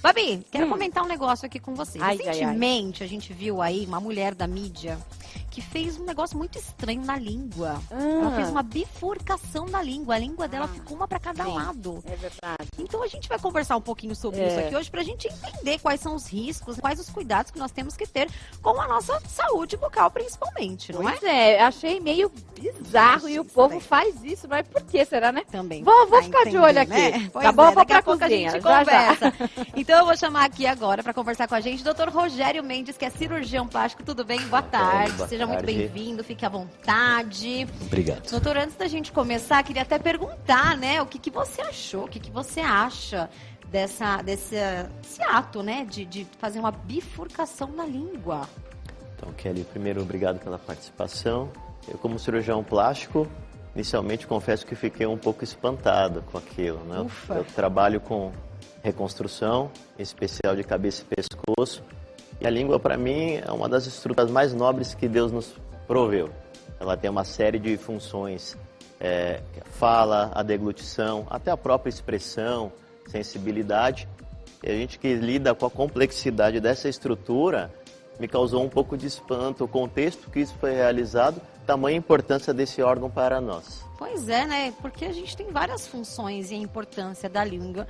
Babi, quero comentar um negócio aqui com você. Ai, Recentemente, a gente viu aí uma mulher da mídia que fez um negócio muito estranho na língua. Ela fez uma bifurcação na língua. A língua dela ficou uma para cada lado. É verdade. Então a gente vai conversar um pouquinho sobre isso aqui hoje pra gente entender quais são os riscos, quais os cuidados que nós temos que ter com a nossa saúde bucal, principalmente, não Pois é, achei meio bizarro e o povo faz isso, mas por que será, né? Também. Vou ficar de olho aqui. Né? Tá bom, vou daqui pra a pouco cozinha. A gente já, conversa. Então eu vou chamar aqui agora para conversar com a gente o Dr. Rogério Mendes, que é cirurgião plástico. Tudo bem? Boa tarde. Boa Seja muito tarde. bem-vindo, fique à vontade. Obrigado. Doutor, antes da gente começar, queria até perguntar, né, o que você achou, o que você acha desse ato, né, de fazer uma bifurcação na língua. Então, Kelly, primeiro, obrigado pela participação. Eu, como cirurgião plástico, inicialmente confesso que fiquei um pouco espantado com aquilo, né? Ufa. Eu trabalho com reconstrução, em especial de cabeça e pescoço, e a língua, para mim, é uma das estruturas mais nobres que Deus nos proveu. Ela tem uma série de funções, fala, a deglutição, até a própria expressão, sensibilidade. E a gente que lida com a complexidade dessa estrutura, me causou um pouco de espanto o contexto que isso foi realizado, tamanha importância desse órgão para nós. Pois é, né? Porque a gente tem várias funções e a importância da língua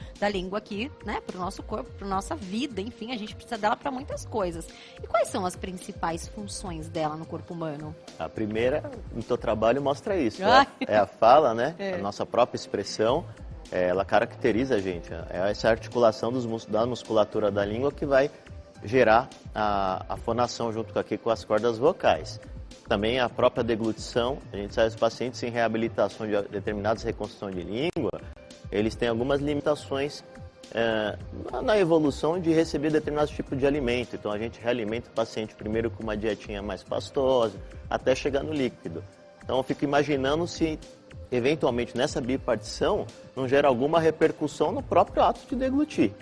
aqui, né? Para o nosso corpo, para nossa vida, enfim, a gente precisa dela para muitas coisas. E quais são as principais funções dela no corpo humano? A primeira, no teu trabalho, mostra isso. Ai. É a fala, né? A nossa própria expressão, ela caracteriza a gente. É essa articulação da musculatura da língua que vai gerar a fonação junto com as cordas vocais. Também a própria deglutição, a gente sabe que os pacientes em reabilitação de determinadas reconstruções de língua, eles têm algumas limitações na evolução de receber determinados tipos de alimento. Então a gente realimenta o paciente primeiro com uma dietinha mais pastosa, até chegar no líquido. Então eu fico imaginando se eventualmente nessa bipartição não gera alguma repercussão no próprio ato de deglutir,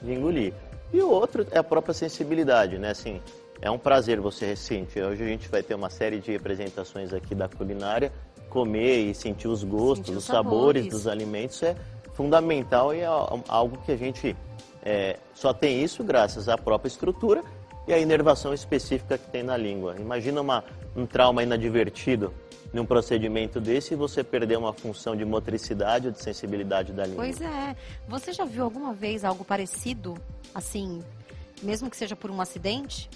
de engolir. E o outro é a própria sensibilidade, né? Assim, é um prazer você sentir. Hoje a gente vai ter uma série de apresentações aqui da culinária, comer e sentir os gostos, Sentir os sabores dos alimentos é fundamental e é algo que a gente só tem isso graças à própria estrutura e à inervação específica que tem na língua. Imagina um trauma inadvertido num procedimento desse e você perder uma função de motricidade ou de sensibilidade da língua. Pois é. Você já viu alguma vez algo parecido, assim, mesmo que seja por um acidente?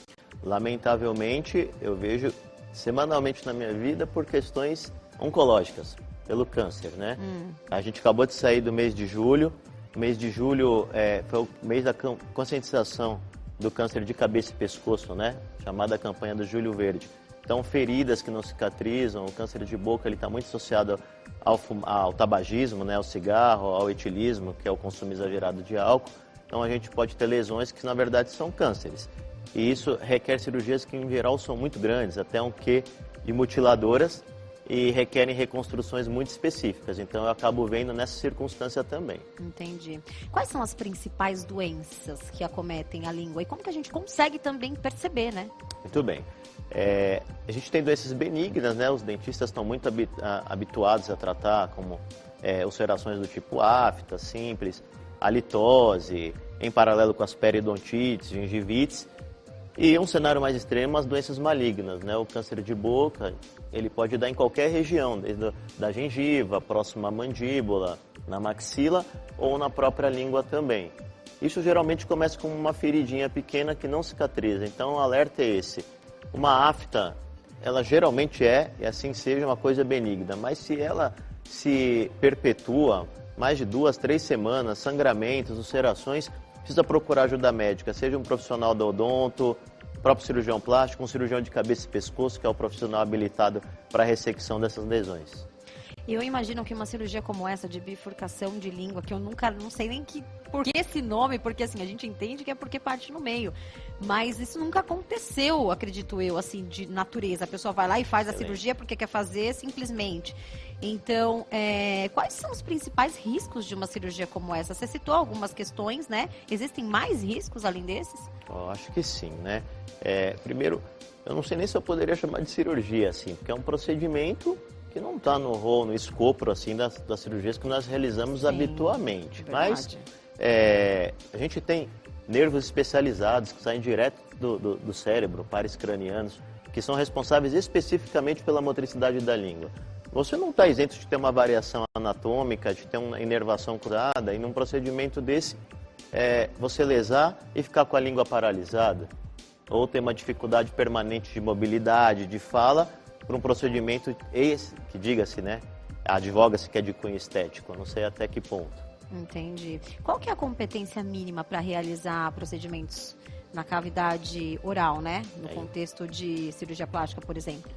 Lamentavelmente, eu vejo semanalmente na minha vida por questões oncológicas, pelo câncer, né? A gente acabou de sair do mês de julho. O mês de julho foi o mês da conscientização do câncer de cabeça e pescoço, né? Chamada campanha do Julho Verde. Então, feridas que não cicatrizam, o câncer de boca, ele está muito associado ao tabagismo, né? Ao cigarro, ao etilismo, que é o consumo exagerado de álcool. Então, a gente pode ter lesões que, na verdade, são cânceres. E isso requer cirurgias que, em geral, são muito grandes, até um quê de mutiladoras, e requerem reconstruções muito específicas. Então, eu acabo vendo nessa circunstância também. Entendi. Quais são as principais doenças que acometem a língua? E como que a gente consegue também perceber, né? Muito bem. A gente tem doenças benignas, né? Os dentistas estão muito habituados a tratar, como ulcerações do tipo afta, simples, halitose, em paralelo com as periodontites, gengivites. E um cenário mais extremo, as doenças malignas, né? O câncer de boca, ele pode dar em qualquer região, desde da gengiva, próxima à mandíbula, na maxila ou na própria língua também. Isso geralmente começa com uma feridinha pequena que não cicatriza, então o alerta é esse. Uma afta, ela geralmente e assim seja, uma coisa benigna, mas se ela se perpetua mais de 2, 3 semanas, sangramentos, ulcerações, precisa procurar ajuda médica, seja um profissional do odonto, próprio cirurgião plástico, um cirurgião de cabeça e pescoço, que é o profissional habilitado para a ressecção dessas lesões. Eu imagino que uma cirurgia como essa de bifurcação de língua, que eu não sei nem por que esse nome, porque assim, a gente entende que é porque parte no meio. Mas isso nunca aconteceu, acredito eu, assim, de natureza. A pessoa vai lá e faz a cirurgia porque quer fazer simplesmente. Então, quais são os principais riscos de uma cirurgia como essa? Você citou algumas questões, né? Existem mais riscos além desses? Eu acho que sim, né? Primeiro, eu não sei nem se eu poderia chamar de cirurgia, assim, porque é um procedimento que não está no escopo, assim, das cirurgias que nós realizamos habitualmente. Verdade. Mas a gente tem nervos especializados que saem direto do cérebro, pares cranianos, que são responsáveis especificamente pela motricidade da língua. Você não está isento de ter uma variação anatômica, de ter uma inervação cruzada, e num procedimento desse, você lesar e ficar com a língua paralisada, ou ter uma dificuldade permanente de mobilidade, de fala, por um procedimento esse, que diga-se, né, advoga-se que é de cunho estético, eu não sei até que ponto. Entendi. Qual que é a competência mínima para realizar procedimentos na cavidade oral, né? No contexto de cirurgia plástica, por exemplo?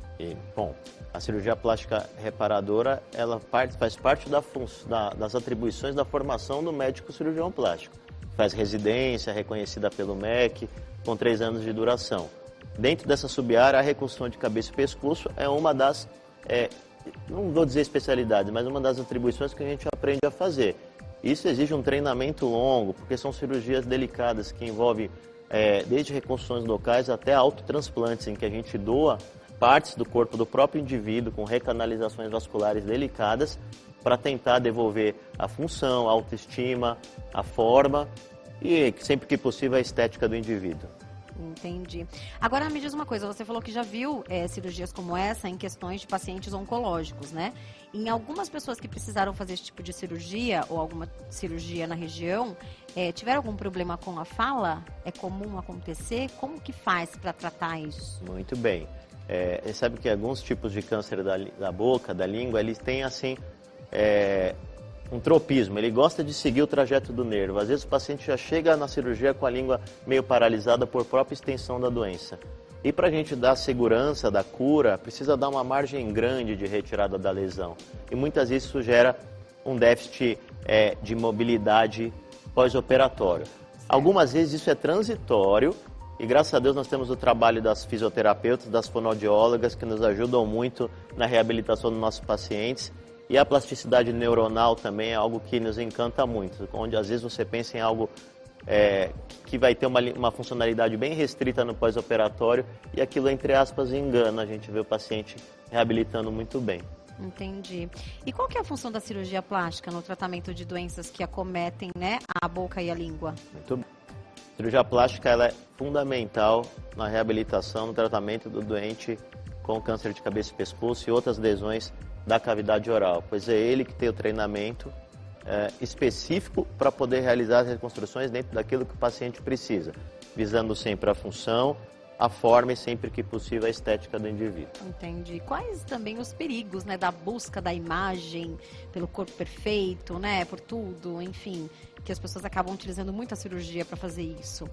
Bom, a cirurgia plástica reparadora, ela faz parte das atribuições da formação do médico cirurgião plástico. Faz residência, reconhecida pelo MEC, com 3 anos de duração. Dentro dessa sub-área, a reconstrução de cabeça e pescoço é uma das, não vou dizer especialidades, mas uma das atribuições que a gente aprende a fazer. Isso exige um treinamento longo, porque são cirurgias delicadas que envolvem desde reconstruções locais até autotransplantes, em que a gente doa partes do corpo do próprio indivíduo com recanalizações vasculares delicadas para tentar devolver a função, a autoestima, a forma e, sempre que possível, a estética do indivíduo. Entendi. Agora me diz uma coisa, você falou que já viu cirurgias como essa em questões de pacientes oncológicos, né? Em algumas pessoas que precisaram fazer esse tipo de cirurgia ou alguma cirurgia na região, tiveram algum problema com a fala? É comum acontecer? Como que faz para tratar isso? Muito bem. Você sabe que alguns tipos de câncer da boca, da língua, eles têm assim um tropismo, ele gosta de seguir o trajeto do nervo. Às vezes o paciente já chega na cirurgia com a língua meio paralisada por própria extensão da doença. E para a gente dar segurança da cura, precisa dar uma margem grande de retirada da lesão. E muitas vezes isso gera um déficit de mobilidade pós-operatório. Algumas vezes isso é transitório e graças a Deus nós temos o trabalho das fisioterapeutas, das fonoaudiólogas que nos ajudam muito na reabilitação dos nossos pacientes. E a plasticidade neuronal também é algo que nos encanta muito, onde às vezes você pensa em algo que vai ter uma funcionalidade bem restrita no pós-operatório e aquilo, entre aspas, engana. A gente vê o paciente reabilitando muito bem. Entendi. E qual que é a função da cirurgia plástica no tratamento de doenças que acometem, né, a boca e a língua? Muito bem. A cirurgia plástica ela é fundamental na reabilitação, no tratamento do doente com câncer de cabeça e pescoço e outras lesões da cavidade oral, pois é ele que tem o treinamento específico para poder realizar as reconstruções dentro daquilo que o paciente precisa, visando sempre a função, a forma e sempre que possível a estética do indivíduo. Entendi. Quais também os perigos, né, da busca da imagem pelo corpo perfeito, né, por tudo, enfim, que as pessoas acabam utilizando muita cirurgia para fazer isso?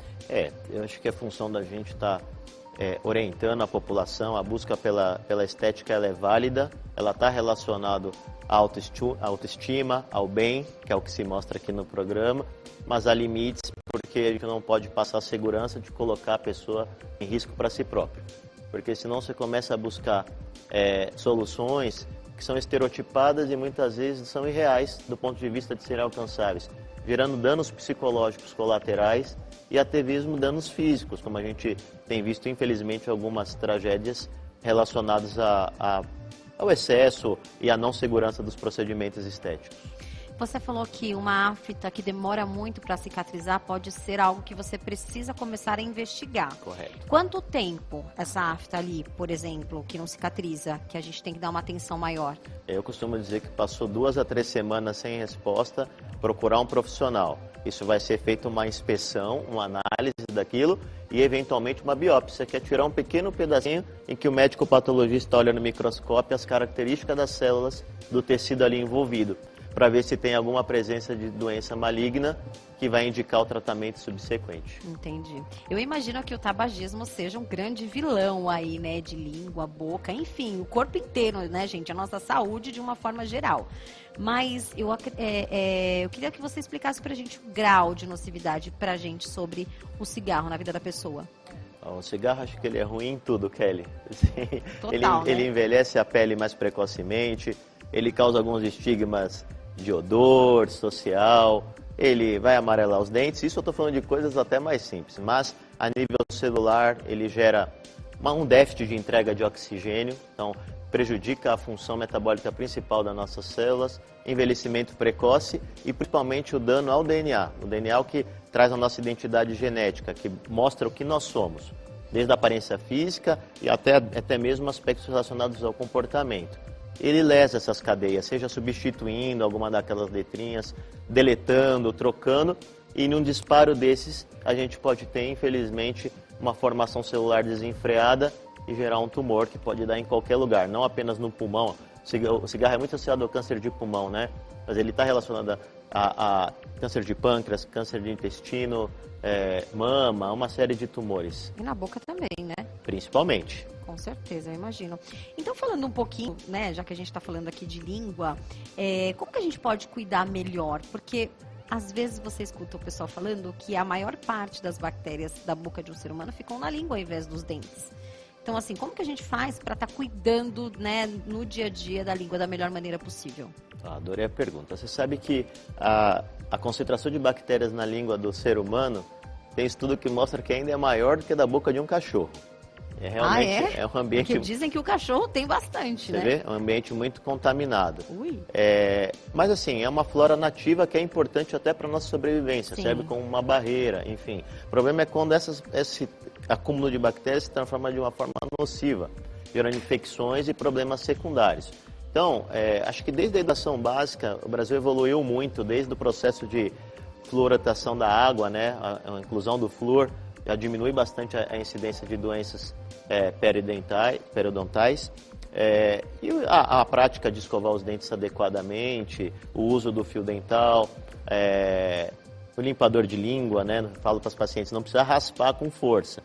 Eu acho que a função da gente está orientando a população, a busca pela estética ela é válida, ela está relacionada à autoestima, ao bem, que é o que se mostra aqui no programa, mas há limites porque a gente não pode passar a segurança de colocar a pessoa em risco para si próprio. Porque senão você começa a buscar soluções que são estereotipadas e muitas vezes são irreais do ponto de vista de serem alcançáveis, gerando danos psicológicos colaterais e até mesmo danos físicos, como a gente tem visto, infelizmente, algumas tragédias relacionadas ao excesso e à não segurança dos procedimentos estéticos. Você falou que uma afta que demora muito para cicatrizar pode ser algo que você precisa começar a investigar. Correto. Quanto tempo essa afta ali, por exemplo, que não cicatriza, que a gente tem que dar uma atenção maior? Eu costumo dizer que passou 2 a 3 semanas sem resposta, procurar um profissional. Isso vai ser feita uma inspeção, uma análise daquilo e eventualmente uma biópsia, que é tirar um pequeno pedacinho em que o médico patologista olha no microscópio as características das células do tecido ali envolvido, para ver se tem alguma presença de doença maligna que vai indicar o tratamento subsequente. Entendi. Eu imagino que o tabagismo seja um grande vilão aí, né, de língua, boca, enfim, o corpo inteiro, né, gente, a nossa saúde de uma forma geral. Mas eu queria que você explicasse pra gente o grau de nocividade pra gente sobre o cigarro na vida da pessoa. O cigarro, acho que ele é ruim em tudo, Kelly. Total, né? Ele envelhece a pele mais precocemente, ele causa alguns estigmas de odor, social, ele vai amarelar os dentes. Isso eu estou falando de coisas até mais simples, mas a nível celular ele gera um déficit de entrega de oxigênio. Então, prejudica a função metabólica principal das nossas células, envelhecimento precoce e principalmente o dano ao DNA. O DNA é o que traz a nossa identidade genética, que mostra o que nós somos, desde a aparência física e até mesmo aspectos relacionados ao comportamento. Ele lesa essas cadeias, seja substituindo alguma daquelas letrinhas, deletando, trocando, e num disparo desses a gente pode ter, infelizmente, uma formação celular desenfreada e gerar um tumor que pode dar em qualquer lugar, não apenas no pulmão. O cigarro é muito associado ao câncer de pulmão, né? Mas ele está relacionado a câncer de pâncreas, câncer de intestino, mama, uma série de tumores. E na boca também, né? Principalmente. Com certeza, eu imagino. Então, falando um pouquinho, né, já que a gente está falando aqui de língua, como que a gente pode cuidar melhor? Porque às vezes você escuta o pessoal falando que a maior parte das bactérias da boca de um ser humano ficam na língua ao invés dos dentes. Então, assim, como que a gente faz para estar cuidando, né, no dia a dia da língua da melhor maneira possível? Adorei a pergunta. Você sabe que a concentração de bactérias na língua do ser humano tem estudo que mostra que ainda é maior do que a da boca de um cachorro. Realmente é um ambiente... Porque dizem que o cachorro tem bastante, né? Você vê? É um ambiente muito contaminado. Ui. Mas assim, é uma flora nativa que é importante até para a nossa sobrevivência, Sim. serve como uma barreira, enfim. O problema é quando esse acúmulo de bactérias se transforma de uma forma nociva, gerando infecções e problemas secundários. Então, acho que desde a educação básica, o Brasil evoluiu muito, desde o processo de fluoretação da água, né? A inclusão do flúor já diminui bastante a incidência de doenças periodontais. E a prática de escovar os dentes adequadamente, o uso do fio dental, o limpador de língua, né? Falo para os pacientes, não precisa raspar com força,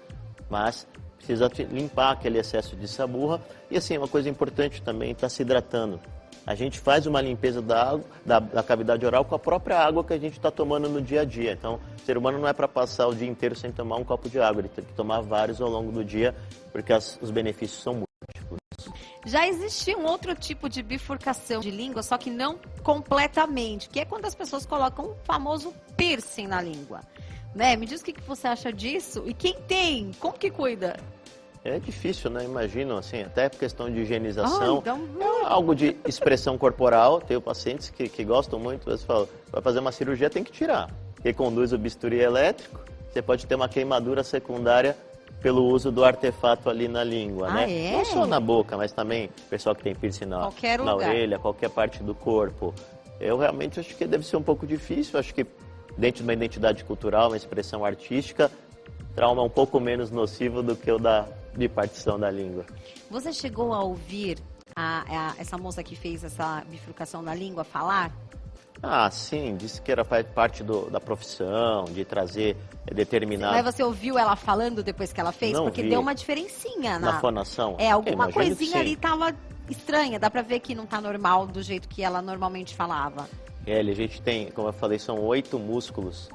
mas precisa limpar aquele excesso de saburra. E assim, uma coisa importante também, está se hidratando. A gente faz uma limpeza da cavidade oral com a própria água que a gente está tomando no dia a dia. Então, o ser humano não é para passar o dia inteiro sem tomar um copo de água, ele tem que tomar vários ao longo do dia, porque os benefícios são múltiplos. Já existia um outro tipo de bifurcação de língua, só que não completamente, que é quando as pessoas colocam o famoso piercing na língua. Né? Me diz o que você acha disso e quem tem, como que cuida? É difícil, né? Imagino, assim, até por questão de higienização, Ai, algo de expressão corporal. Tenho pacientes que gostam muito, você fala, vai fazer uma cirurgia, tem que tirar. Porque conduz o bisturi elétrico, você pode ter uma queimadura secundária pelo uso do artefato ali na língua, né? Não só na boca, mas também pessoal que tem piercing na orelha, qualquer parte do corpo. Eu realmente acho que deve ser um pouco difícil, acho que dentro de uma identidade cultural, uma expressão artística, trauma é um pouco menos nocivo do que o da bipartição da língua. Você chegou a ouvir essa moça que fez essa bifurcação na língua falar? Ah, sim, disse que era parte da profissão, de trazer determinado... Mas você ouviu ela falando depois que ela fez? Não Porque vi. deu uma diferencinha Na fonação? Alguma Imagino coisinha que ali tava estranha, dá pra ver que não tá normal do jeito que ela normalmente falava. A gente tem, como eu falei, são 8 músculos,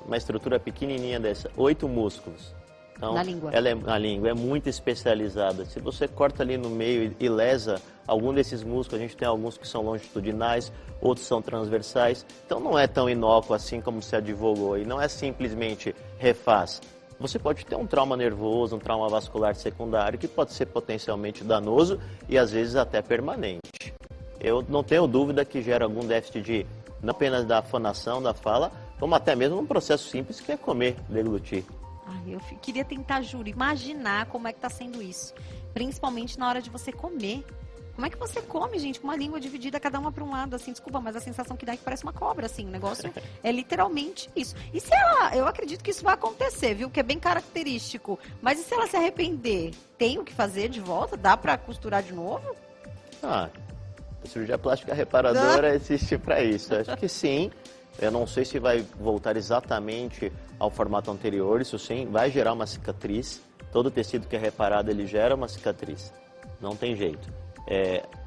uma estrutura pequenininha dessa, 8 músculos. Então, Na língua. Na língua, é muito especializada. Se você corta ali no meio e lesa algum desses músculos, a gente tem alguns que são longitudinais, outros são transversais. Então não é tão inócuo assim como se advogou. E não é simplesmente refaz. Você pode ter um trauma nervoso, um trauma vascular secundário, que pode ser potencialmente danoso e às vezes até permanente. Eu não tenho dúvida que gera algum déficit não apenas da fonação, da fala, como até mesmo num processo simples que é comer, deglutir. Eu queria tentar, juro, imaginar como é que tá sendo isso. Principalmente na hora de você comer. Como é que você come, gente, com uma língua dividida, cada uma para um lado, assim, desculpa, mas a sensação que dá é que parece uma cobra, assim, o negócio é literalmente isso. E se ela, eu acredito que isso vai acontecer, viu, que é bem característico, mas e se ela se arrepender? Tem o que fazer de volta? Dá para costurar de novo? A cirurgia plástica reparadora existe para isso, acho que sim. Eu não sei se vai voltar exatamente ao formato anterior, isso sim, vai gerar uma cicatriz. Todo tecido que é reparado, ele gera uma cicatriz. Não tem jeito.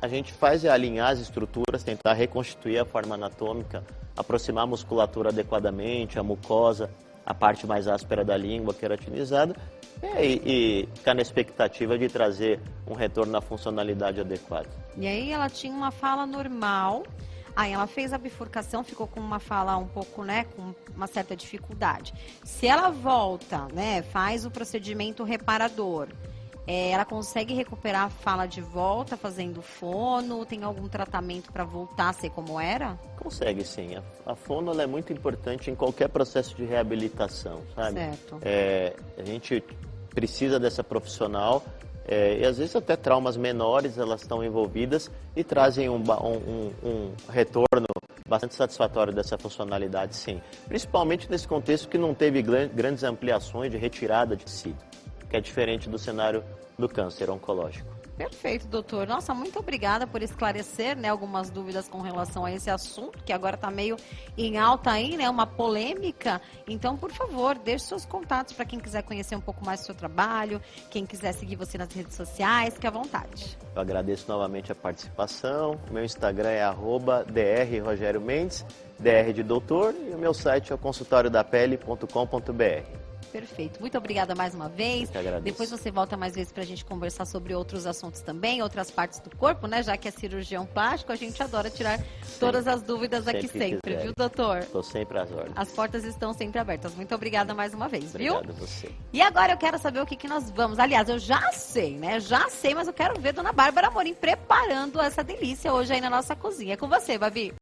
A gente faz alinhar as estruturas, tentar reconstituir a forma anatômica, aproximar a musculatura adequadamente, a mucosa, a parte mais áspera da língua queratinizada, e ficar na expectativa de trazer um retorno à funcionalidade adequada. E aí ela tinha uma fala normal. Aí ela fez a bifurcação, ficou com uma fala um pouco, né, com uma certa dificuldade. Se ela volta, né, faz o procedimento reparador, ela consegue recuperar a fala de volta fazendo fono? Tem algum tratamento para voltar a ser como era? Consegue sim. A fono ela é muito importante em qualquer processo de reabilitação, sabe? Certo. A gente precisa dessa profissional e às vezes até traumas menores elas estão envolvidas e trazem um retorno bastante satisfatório dessa funcionalidade, sim. Principalmente nesse contexto que não teve grandes ampliações de retirada de tecido, que é diferente do cenário do câncer oncológico. Perfeito, doutor. Nossa, muito obrigada por esclarecer, né, algumas dúvidas com relação a esse assunto, que agora está meio em alta aí, né, uma polêmica. Então, por favor, deixe seus contatos para quem quiser conhecer um pouco mais do seu trabalho, quem quiser seguir você nas redes sociais, fique à vontade. Eu agradeço novamente a participação. Meu Instagram é @drrogeriomendes, DR de doutor, e o meu site é o consultoriodapele.com.br. Perfeito. Muito obrigada mais uma vez. Eu que agradeço. Depois você volta mais vezes para a gente conversar sobre outros assuntos também, outras partes do corpo, né? Já que é cirurgião plástico, a gente adora tirar todas as dúvidas aqui sempre, viu, doutor? Estou sempre às ordens. As portas estão sempre abertas. Muito obrigada mais uma vez, viu? Obrigado a você. E agora eu quero saber o que nós vamos. Aliás, eu já sei, né? Já sei, mas eu quero ver Dona Bárbara Amorim preparando essa delícia hoje aí na nossa cozinha. É com você, Babi.